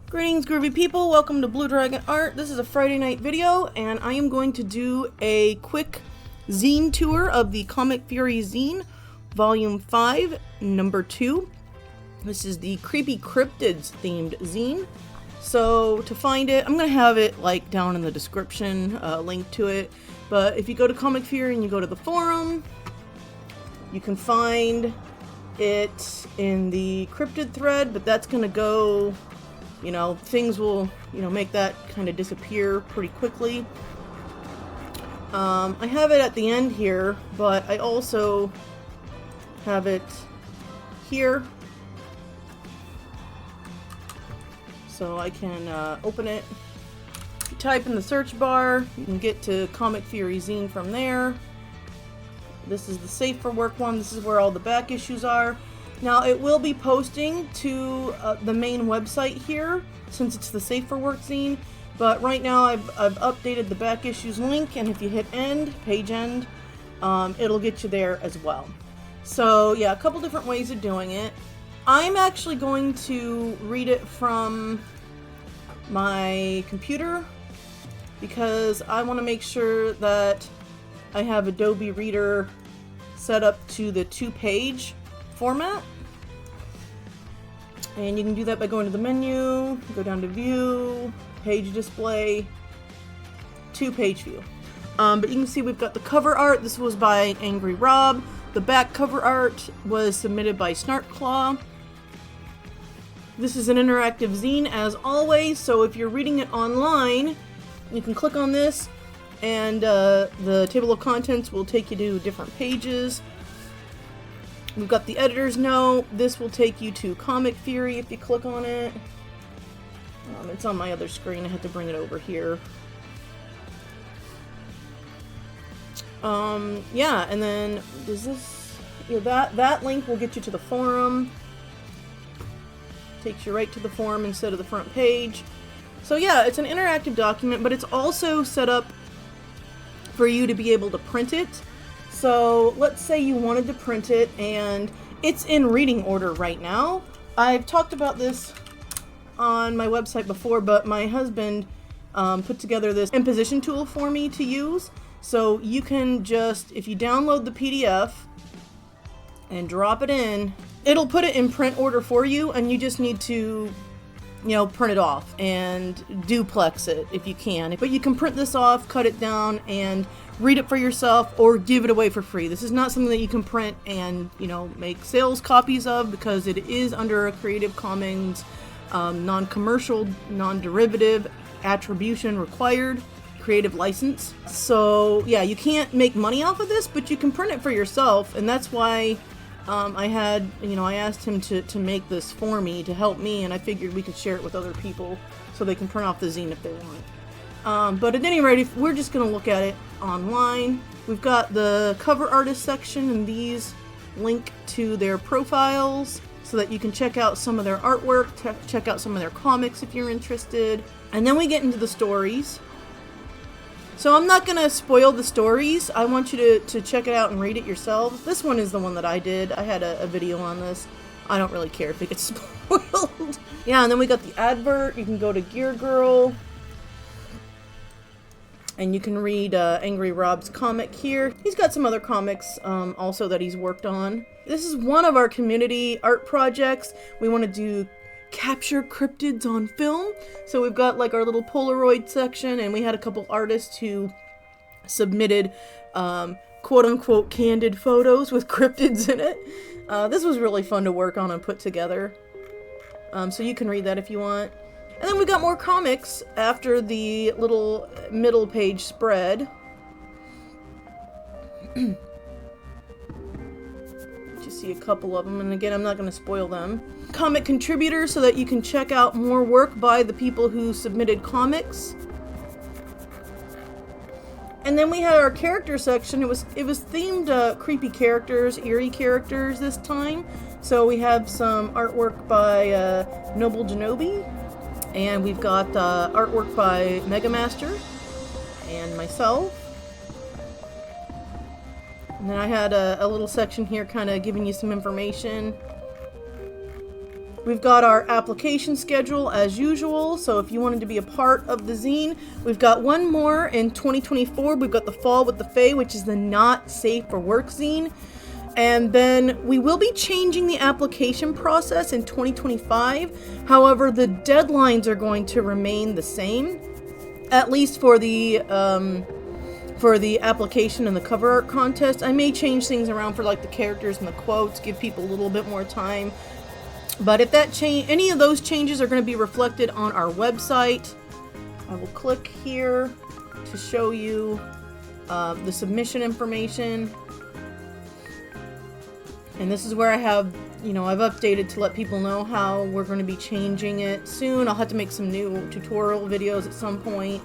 Greetings, groovy people. Welcome to Blue Dragon Art. This is a Friday night video, and I am going to do a quick zine tour of the Comic Fury Zine, Volume 5, Number 2. This is the Creepy Cryptids themed zine. So, to find it, I'm going to have it like down in the description, link to it. But if you go to Comic Fury and you go to the forum, you can find it in the cryptid thread, but that's going to go... You know, things will, make that kind of disappear pretty quickly. I have it at the end here, but I also have it here. So I can open it. You type in the search bar, you can get to Comic Fury Zine from there. This is the Safe for Work one. This is where all the back issues are. Now, it will be posting to the main website here, since it's the Safe for Work zine, but right now I've updated the back issues link, and if you hit end, page end, it'll get you there as well. So, yeah, a couple different ways of doing it. I'm actually going to read it from my computer, because I want to make sure that I have Adobe Reader set up to the 2-page format. And you can do that by going to the menu, go down to view, page display, 2-page view. But you can see we've got the cover art. This was by Angry Rob. The back cover art was submitted by Snartclaw. This is an interactive zine as always, so if you're reading it online, you can click on this and the table of contents will take you to different pages. We've got the editor's note. This will take you to Comic Fury if you click on it. It's on my other screen. I had to bring it over here. Yeah, and then does this? Yeah, that link will get you to the forum. Takes you right to the forum instead of the front page. So yeah, it's an interactive document, but it's also set up for you to be able to print it. So let's say you wanted to print it and it's in reading order right now. I've talked about this on my website before, but my husband put together this imposition tool for me to use. So you can just, if you download the PDF and drop it in, it'll put it in print order for you, and you just need to, print it off and duplex it if you can. But you can print this off, cut it down, and read it for yourself or give it away for free. This is not something that you can print and, make sales copies of, because it is under a Creative Commons non-commercial, non-derivative, attribution required creative license. So yeah, you can't make money off of this, but you can print it for yourself, and that's why I asked him to make this for me, to help me, and I figured we could share it with other people so they can print off the zine if they want. But at any rate, if we're just going to look at it online. We've got the cover artist section, and these link to their profiles so that you can check out some of their artwork, check out some of their comics if you're interested. And then we get into the stories. So I'm not going to spoil the stories. I want you to check it out and read it yourselves. This one is the one that I did. I had a video on this. I don't really care if it gets spoiled. Yeah, and then we got the advert. You can go to Gear Girl. And you can read Angry Rob's comic here. He's got some other comics also that he's worked on. This is one of our community art projects. We want to do capture cryptids on film. So we've got like our little Polaroid section, and we had a couple artists who submitted quote-unquote candid photos with cryptids in it. This was really fun to work on and put together. So you can read that if you want. And then we got more comics after the little middle page spread. Just see a couple of them, and again, I'm not going to spoil them. Comic contributors, so that you can check out more work by the people who submitted comics. And then we had our character section. It was themed creepy characters, eerie characters this time. So we have some artwork by Noble Genobi. And we've got artwork by Mega Master and myself. And then I had a little section here kind of giving you some information. We've got our application schedule as usual, so if you wanted to be a part of the zine, we've got one more in 2024. We've got the Fall with the Fae, which is the Not Safe for Work zine. And then we will be changing the application process in 2025. However, the deadlines are going to remain the same, at least for the application and the cover art contest. I may change things around for like the characters and the quotes, give people a little bit more time. But if that any of those changes are going to be reflected on our website, I will click here to show you the submission information. And this is where I have, I've updated to let people know how we're going to be changing it soon. I'll have to make some new tutorial videos at some point.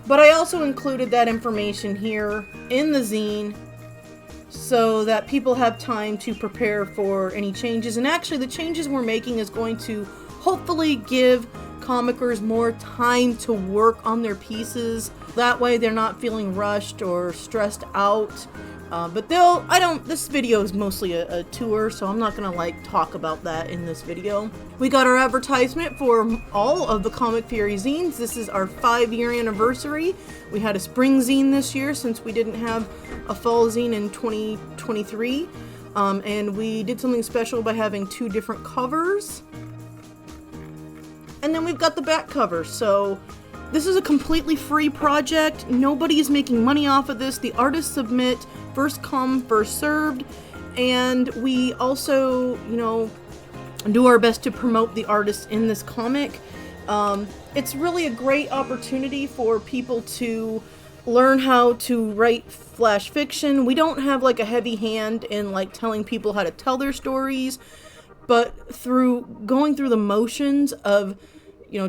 But I also included that information here in the zine so that people have time to prepare for any changes. And actually, the changes we're making is going to hopefully give comickers more time to work on their pieces. That way they're not feeling rushed or stressed out. But this video is mostly a tour, so I'm not gonna talk about that in this video. We got our advertisement for all of the Comic Fury zines. This is our 5-year anniversary. We had a spring zine this year since we didn't have a fall zine in 2023. And we did something special by having 2 different covers. And then we've got the back cover, so this is a completely free project. Nobody is making money off of this. The artists submit first come, first served. And we also, do our best to promote the artists in this comic. It's really a great opportunity for people to learn how to write flash fiction. We don't have a heavy hand in telling people how to tell their stories, but through going through the motions of,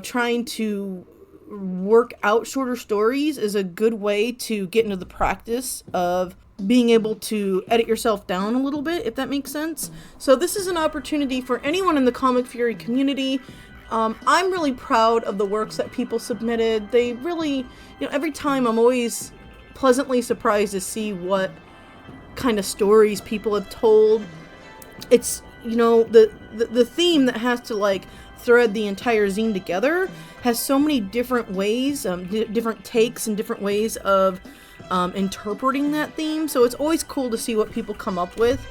trying to work out shorter stories is a good way to get into the practice of being able to edit yourself down a little bit, if that makes sense. So this is an opportunity for anyone in the Comic Fury community. I'm really proud of the works that people submitted. They really, every time I'm always pleasantly surprised to see what kind of stories people have told. It's, the theme that has to thread the entire zine together has so many different ways, different takes and different ways of interpreting that theme. So it's always cool to see what people come up with.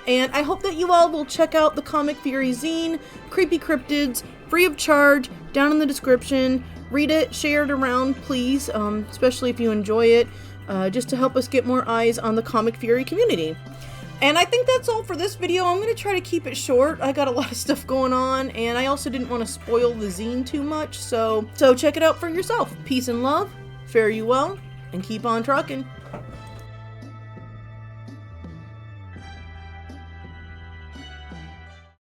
And I hope that you all will check out the Comic Fury zine, Creepy Cryptids, free of charge, down in the description. Read it, share it around, please, especially if you enjoy it, just to help us get more eyes on the Comic Fury community. And I think that's all for this video. I'm going to try to keep it short. I got a lot of stuff going on, and I also didn't want to spoil the zine too much, so check it out for yourself. Peace and love, fare you well, and keep on trucking.